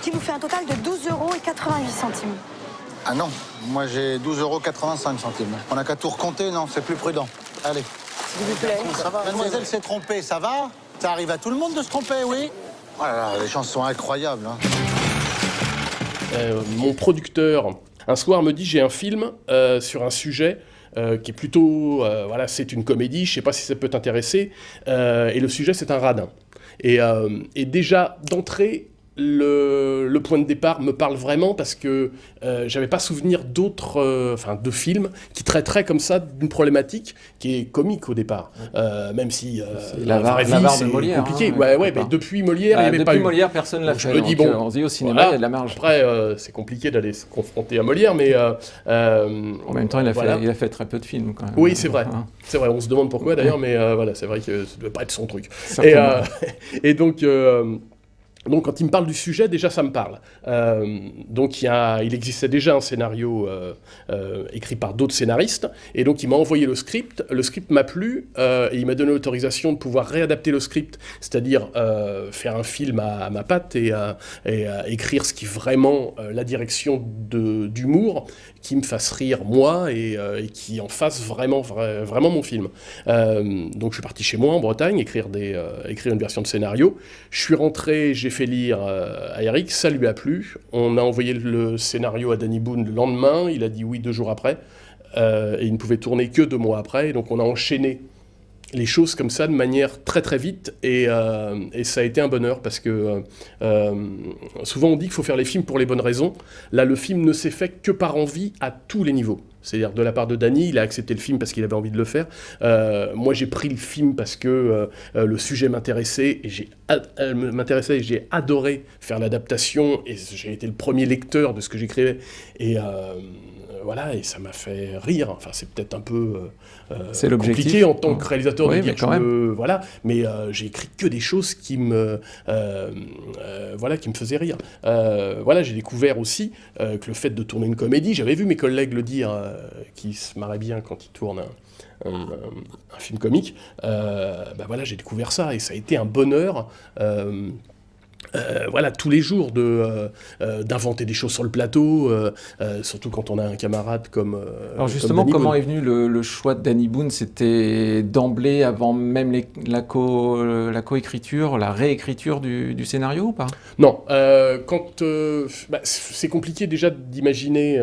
qui vous fait un total de 12,88 €. Ah non, moi j'ai 12,85 €. On n'a qu'à tout recompter, non, c'est plus prudent. Allez. S'il vous plaît. Ça va, mademoiselle s'est trompée, ça va? Ça arrive à tout le monde de se tromper, oui? Oh là là, les chances sont incroyables. Hein. Mon producteur, un soir, me dit j'ai un film sur un sujet qui est plutôt... voilà, c'est une comédie, je ne sais pas si ça peut t'intéresser. Et le sujet, c'est un radin. Et déjà, d'entrée, le point de départ me parle vraiment parce que j'avais pas souvenir d'autres, de films qui traiteraient comme ça d'une problématique qui est comique au départ, même si la vraie vie c'est de Molière, compliqué. Hein, ouais, mais depuis Molière, il n'y avait pas eu. Depuis Molière, personne l'a fait. Je me dis bon, on se dit au cinéma, voilà, il y a de la marge. Après, c'est compliqué d'aller se confronter à Molière, mais en même temps, il a fait très peu de films quand même. Oui, c'est vrai. C'est vrai. On se demande pourquoi d'ailleurs, mais voilà, c'est vrai que ça ne doit pas être son truc. Et donc. Donc, quand il me parle du sujet, déjà, ça me parle. Donc, il existait déjà un scénario écrit par d'autres scénaristes, et donc il m'a envoyé le script. Le script m'a plu, et il m'a donné l'autorisation de pouvoir réadapter le script, c'est-à-dire faire un film à ma patte et écrire ce qui est vraiment la direction d'humour, qui me fasse rire moi et qui en fasse vraiment mon film. Donc, je suis parti chez moi en Bretagne écrire une version de scénario. Je suis rentré, j'ai fait lire à Eric, ça lui a plu. On a envoyé le scénario à Danny Boone le lendemain, il a dit oui 2 jours après, et il ne pouvait tourner que 2 mois après, donc on a enchaîné les choses comme ça de manière très très vite, et ça a été un bonheur parce que souvent on dit qu'il faut faire les films pour les bonnes raisons. Là, le film ne s'est fait que par envie à tous les niveaux. C'est-à-dire de la part de Danny, il a accepté le film parce qu'il avait envie de le faire. Moi, j'ai pris le film parce que le sujet m'intéressait et j'ai adoré faire l'adaptation, et j'ai été le premier lecteur de ce que j'écrivais. Et voilà, et ça m'a fait rire. Enfin, c'est peut-être un peu compliqué en tant que réalisateur de dire que voilà, mais j'ai écrit que des choses qui me faisaient rire. Voilà, j'ai découvert aussi que le fait de tourner une comédie, j'avais vu mes collègues le dire, qui se marraient bien quand ils tournent un film comique. Voilà, j'ai découvert ça et ça a été un bonheur. Voilà, tous les jours d'inventer des choses sur le plateau, surtout quand on a un camarade comme alors justement, comme comment est venu le choix de Danny Boone? C'était d'emblée, avant même la coécriture, la réécriture du scénario ou pas? Non, c'est compliqué déjà d'imaginer.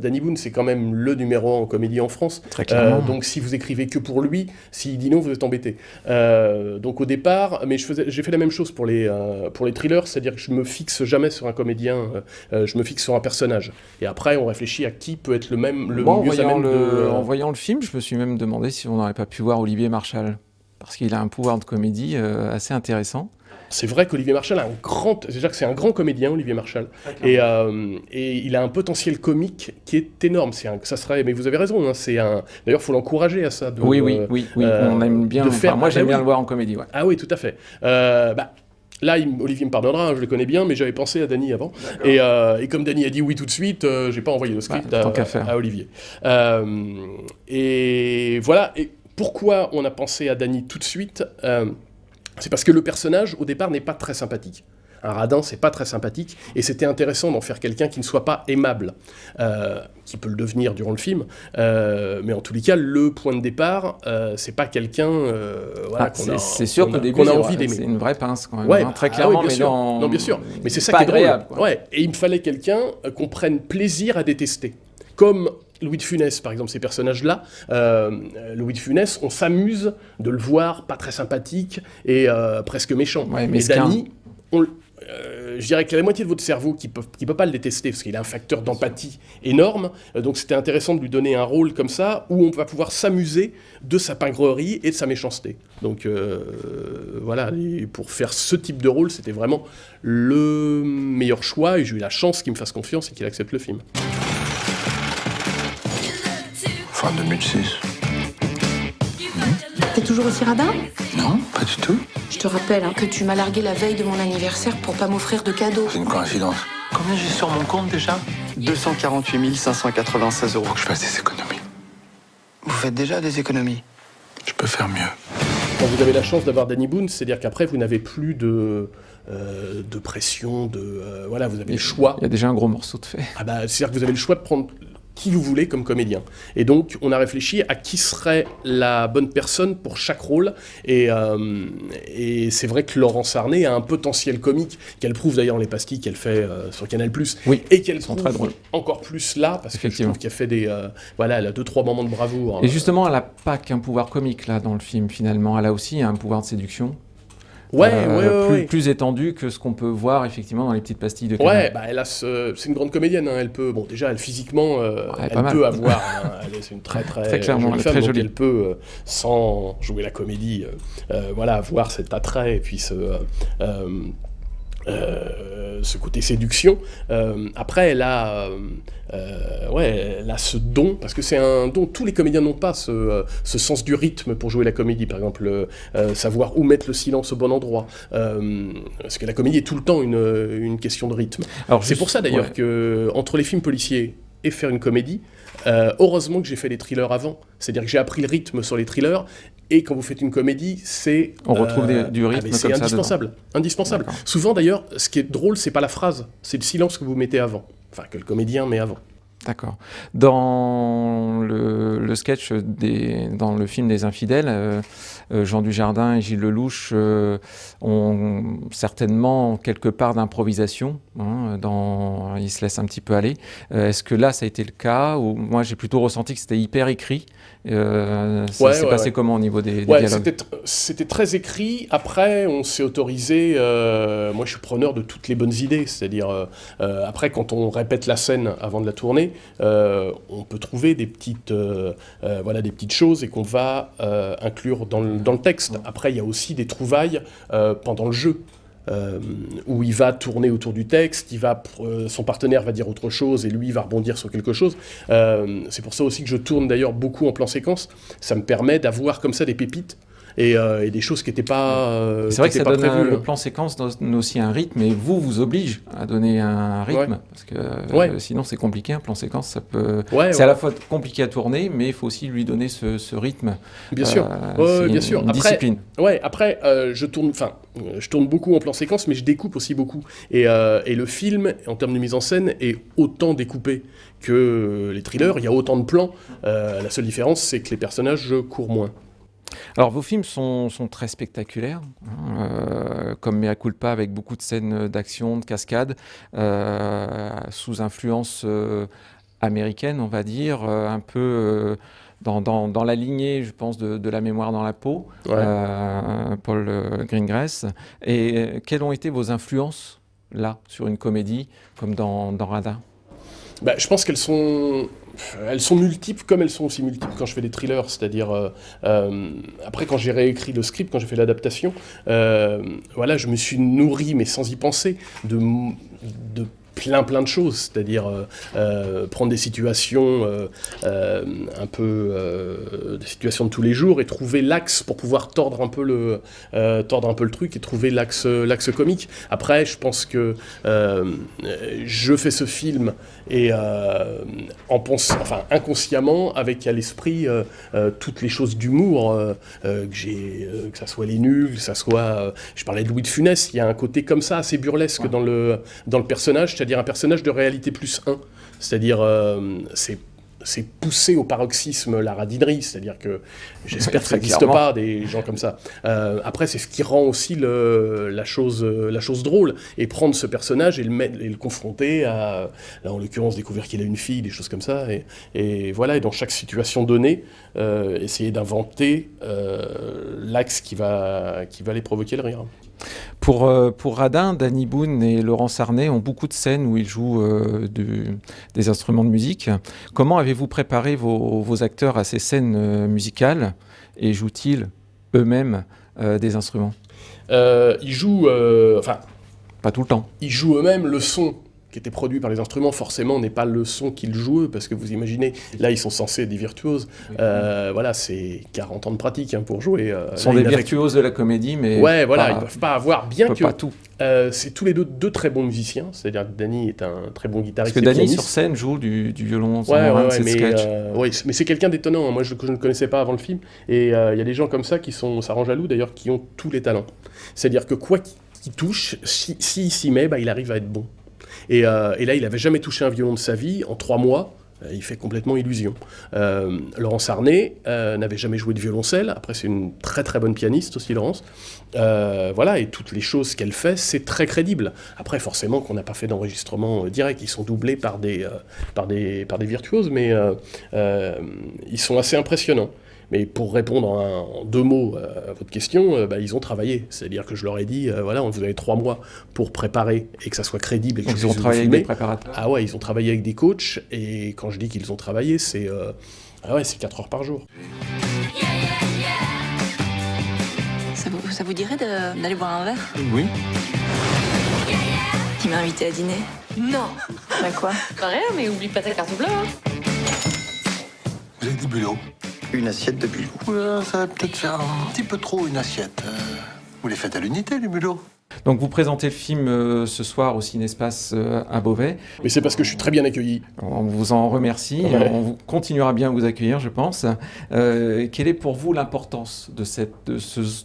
Danny Boone, c'est quand même le numéro 1 en comédie en France. Très clairement. Donc si vous écrivez que pour lui, s'il dit non, vous êtes embêté. Donc au départ, mais j'ai fait la même chose pour les thrillers, c'est-à-dire que je me fixe jamais sur un comédien, je me fixe sur un personnage. Et après, on réfléchit à qui peut être le mieux à même En voyant le film, je me suis même demandé si on n'aurait pas pu voir Olivier Marchal, parce qu'il a un pouvoir de comédie assez intéressant. C'est vrai qu'Olivier Marchal déjà que c'est un grand comédien, Olivier Marchal, et il a un potentiel comique qui est énorme. Mais vous avez raison, hein, d'ailleurs, il faut l'encourager à ça. Oui, on aime bien. Moi, j'aime bien le voir en comédie. Ouais. Ah oui, tout à fait. Là, Olivier me pardonnera, je le connais bien, mais j'avais pensé à Danny avant. Et comme Danny a dit oui tout de suite, j'ai pas envoyé le script à Olivier. Et voilà. Et pourquoi on a pensé à Danny tout de suite c'est parce que le personnage, au départ, n'est pas très sympathique. Un radin, c'est pas très sympathique, et c'était intéressant d'en faire quelqu'un qui ne soit pas aimable, qui peut le devenir durant le film, mais en tous les cas, le point de départ, c'est pas quelqu'un c'est sûr qu'au début, qu'on a envie d'aimer. C'est une vraie pince quand même, ouais, très clairement, bien sûr. Non, bien sûr, mais c'est ça qui est agréable, drôle. Ouais. Et il me fallait quelqu'un qu'on prenne plaisir à détester, comme Louis de Funès, par exemple, ces personnages-là. Louis de Funès, on s'amuse de le voir pas très sympathique et presque méchant. Ouais, mais Danny, je dirais que la moitié de votre cerveau qui peut pas le détester, parce qu'il a un facteur d'empathie énorme, donc c'était intéressant de lui donner un rôle comme ça, où on va pouvoir s'amuser de sa pingrerie et de sa méchanceté. Donc voilà, et pour faire ce type de rôle, c'était vraiment le meilleur choix, et j'ai eu la chance qu'il me fasse confiance et qu'il accepte le film. Fin 2006. T'es toujours aussi radin? Non, pas du tout. Je te rappelle que tu m'as largué la veille de mon anniversaire pour pas m'offrir de cadeaux. C'est une coïncidence. Combien j'ai sur mon compte déjà? 248 596 €. Faut que je fasse des économies. Vous faites déjà des économies? Je peux faire mieux. quand vous avez la chance d'avoir Danny Boone, c'est-à-dire qu'après, vous n'avez plus de pression, voilà, vous avez le choix. Il y a déjà un gros morceau de fait. Ah bah, c'est-à-dire que vous avez le choix de prendre qui vous voulez comme comédien. Et donc, on a réfléchi à qui serait la bonne personne pour chaque rôle. Et c'est vrai que Laurence Arnay a un potentiel comique, qu'elle prouve d'ailleurs dans les pastilles qu'elle fait sur Canal+, Oui, et qu'elle sont trouve très drôles. encore plus là, parce que je trouve qu'elle fait voilà, elle a 2-3 moments de bravoure. Et justement, elle n'a pas qu'un pouvoir comique là dans le film finalement, elle a aussi un pouvoir de séduction. Plus étendu que ce qu'on peut voir effectivement dans les petites pastilles de Canal. Ouais, bah c'est une grande comédienne, hein. Elle peut, bon déjà, elle physiquement, elle peut avoir, c'est une très clairement, jolie femme, très donc jolie. elle peut, sans jouer la comédie, voilà, avoir cet attrait et puis ce côté séduction. Après, elle a ce don, parce que c'est un don, tous les comédiens n'ont pas ce sens du rythme pour jouer la comédie, par exemple, savoir où mettre le silence au bon endroit, parce que la comédie est tout le temps une question de rythme. Alors, c'est pour ça d'ailleurs que entre les films policiers et faire une comédie, heureusement que j'ai fait les thrillers avant, c'est-à-dire que j'ai appris le rythme sur les thrillers. Et quand vous faites une comédie, on retrouve du rythme c'est comme indispensable. Indispensable. D'accord. Souvent d'ailleurs, ce qui est drôle, c'est pas la phrase, c'est le silence que vous mettez avant. Enfin, que le comédien met avant. D'accord. Dans le sketch, dans le film des Infidèles, Jean Dujardin et Gilles Lelouch ont certainement quelque part d'improvisation. Ils se laissent un petit peu aller. Est-ce que là, ça a été le cas? Ou moi, j'ai plutôt ressenti que c'était hyper écrit. C'est passé comment au niveau des dialogues? C'était très écrit. Après, on s'est autorisé. Moi, je suis preneur de toutes les bonnes idées. C'est-à-dire, après, quand on répète la scène avant de la tourner, on peut trouver des petites choses et qu'on va inclure dans le texte. Après, il y a aussi des trouvailles pendant le jeu. Où il va tourner autour du texte, son partenaire va dire autre chose et lui va rebondir sur quelque chose. C'est pour ça aussi que je tourne d'ailleurs beaucoup en plan séquence. Ça me permet d'avoir comme ça des pépites et des choses qui n'étaient pas c'est vrai que ça donne prévues. Le plan séquence donne aussi un rythme et vous oblige à donner un rythme parce que sinon c'est compliqué. Un plan séquence, ça peut c'est à la fois compliqué à tourner, mais il faut aussi lui donner ce rythme. Bien sûr, bien sûr. Une discipline. Après, je tourne beaucoup en plan séquence, mais je découpe aussi beaucoup. Et le film, en termes de mise en scène, est autant découpé que les thrillers. Il y a autant de plans. La seule différence, c'est que les personnages courent moins. Alors, vos films sont très spectaculaires, comme Mea Culpa, avec beaucoup de scènes d'action, de cascades, sous influence américaine, on va dire, un peu dans la lignée, je pense, de La mémoire dans la peau, Paul Greengrass. Et quelles ont été vos influences, là, sur une comédie, comme dans Radin? Je pense qu'elles sont multiples, comme elles sont aussi multiples quand je fais des thrillers. C'est-à-dire, après, quand j'ai réécrit le script, quand j'ai fait l'adaptation, je me suis nourri, mais sans y penser, de plein de choses, c'est-à-dire prendre des situations un peu des situations de tous les jours et trouver l'axe pour pouvoir tordre un peu le truc et trouver l'axe comique. Après, je pense que je fais ce film et inconsciemment avec à l'esprit toutes les choses d'humour que j'ai, que ça soit les nuls, que ça soit je parlais de Louis de Funès, il y a un côté comme ça assez burlesque dans le personnage, c'est-à-dire un personnage de réalité plus 1, c'est-à-dire c'est poussé au paroxysme la radinerie, c'est-à-dire que j'espère que ça n'existe pas des gens comme ça. Après, c'est ce qui rend aussi la chose drôle, et prendre ce personnage et le confronter à, là, en l'occurrence, découvrir qu'il a une fille, des choses comme ça, et voilà, et dans chaque situation donnée, essayer d'inventer l'axe qui va aller provoquer le rire. Pour Radin, Danny Boone et Laurence Arnay ont beaucoup de scènes où ils jouent des instruments de musique. Comment avez-vous préparé vos acteurs à ces scènes musicales et jouent-ils eux-mêmes des instruments? Ils jouent... pas tout le temps. Ils jouent eux-mêmes le son qui était produit par les instruments, forcément, n'est pas le son qu'ils jouent, parce que vous imaginez, là, ils sont censés être des virtuoses. Voilà, c'est 40 ans de pratique hein, pour jouer. Ils sont des virtuoses de la comédie, mais... Ouais, voilà, ils peuvent pas avoir, bien que... Pas tout. c'est tous les deux très bons musiciens, c'est-à-dire que Danny est un très bon guitariste. Parce que Danny, pianiste. sur scène, joue du violon, mais c'est quelqu'un d'étonnant. Moi, je ne connaissais pas avant le film. Et il y a des gens comme ça ça rend jaloux d'ailleurs, qui ont tous les talents. C'est-à-dire que quoi qu'il touche, s'il s'y met, il arrive à être bon. Et là, il n'avait jamais touché un violon de sa vie. En 3 mois, il fait complètement illusion. Laurence Arnay n'avait jamais joué de violoncelle. Après, c'est une très très bonne pianiste aussi, Laurence. Voilà, et toutes les choses qu'elle fait, c'est très crédible. Après, forcément, qu'on n'a pas fait d'enregistrement direct. Ils sont doublés par des virtuoses, mais ils sont assez impressionnants. Mais pour répondre en 2 mots à votre question, ils ont travaillé. C'est-à-dire que je leur ai dit, voilà, vous avez 3 mois pour préparer et que ça soit crédible. Et que ils ont travaillé avec des préparateurs. Ah ouais, ils ont travaillé avec des coachs. Et quand je dis qu'ils ont travaillé, c'est 4 heures par jour. Ça vous dirait d'aller boire un verre? Oui. Il m'a invité à dîner. Non. Bah quoi? Pas rien, mais oublie pas ta carte bleue. Hein. Vous avez du bulot? Une assiette de bulot. Ouais, ça va peut-être faire un petit peu trop une assiette. Vous les faites à l'unité, les bulots? Donc vous présentez le film ce soir au Cinespace à Beauvais. Mais c'est parce que je suis très bien accueilli. On vous en remercie, Ouais. on continuera bien à vous accueillir, je pense. Quelle est pour vous l'importance de ce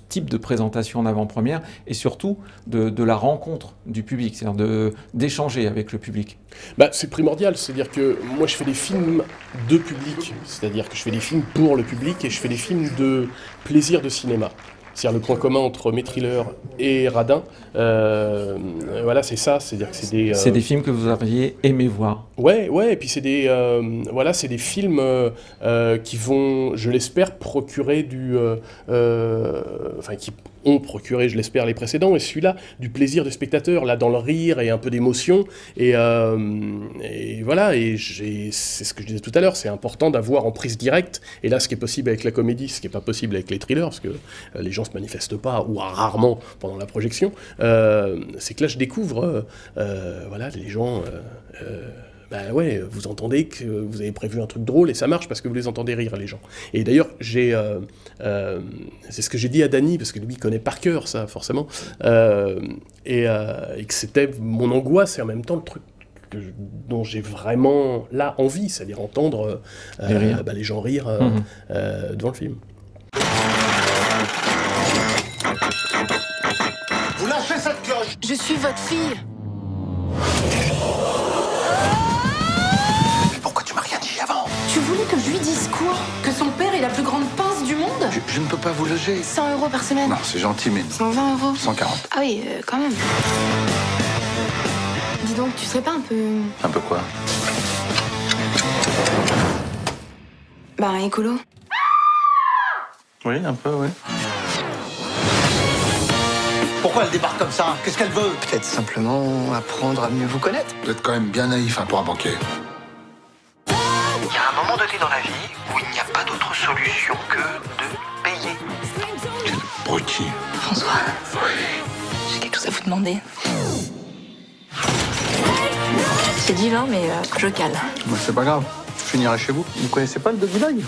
type de présentation en avant-première et surtout de la rencontre du public, c'est-à-dire d'échanger avec le public? C'est primordial, c'est-à-dire que moi je fais des films de public, c'est-à-dire que je fais des films pour le public et je fais des films de plaisir de cinéma. C'est-à-dire le point commun entre mes thrillers et Radin, voilà, c'est ça, c'est-à-dire que c'est des films que vous auriez aimé voir. Ouais, et puis c'est des films qui vont, je l'espère, procurer qui ont procuré, je l'espère, les précédents, et celui-là, du plaisir du spectateur, là, dans le rire et un peu d'émotion, et voilà, c'est ce que je disais tout à l'heure, c'est important d'avoir en prise directe, et là, ce qui est possible avec la comédie, ce qui n'est pas possible avec les thrillers, parce que les gens se manifestent pas, ou rarement pendant la projection, c'est que là, je découvre, les gens... vous entendez que vous avez prévu un truc drôle et ça marche parce que vous les entendez rire, les gens. Et d'ailleurs, c'est ce que j'ai dit à Danny, parce que lui, il connaît par cœur ça, forcément, et que c'était mon angoisse et en même temps le truc dont j'ai vraiment là envie, c'est-à-dire entendre les gens rire devant le film. Vous lâchez cette cloche! Je suis votre fille. Pourquoi tu m'as rien dit avant? Tu voulais que je lui dise quoi? Que son père est la plus grande pince du monde? Je ne peux pas vous loger. 100 € par semaine. Non, c'est gentil, mais 120 €. 140. Ah oui, quand même. Dis donc, tu serais pas un peu... Un peu quoi? écolo? Oui, un peu, oui. Pourquoi elle débarque comme ça? Qu'est-ce qu'elle veut? Peut-être simplement apprendre à mieux vous connaître. Vous êtes quand même bien naïf pour un banquier. Il y a un moment donné dans la vie où il n'y a pas d'autre solution que de payer. Quel abruti. François, j'ai quelque chose à vous demander. C'est divin, mais je cale. C'est pas grave. Je finirai chez vous. Vous connaissez pas le Doggy Dog?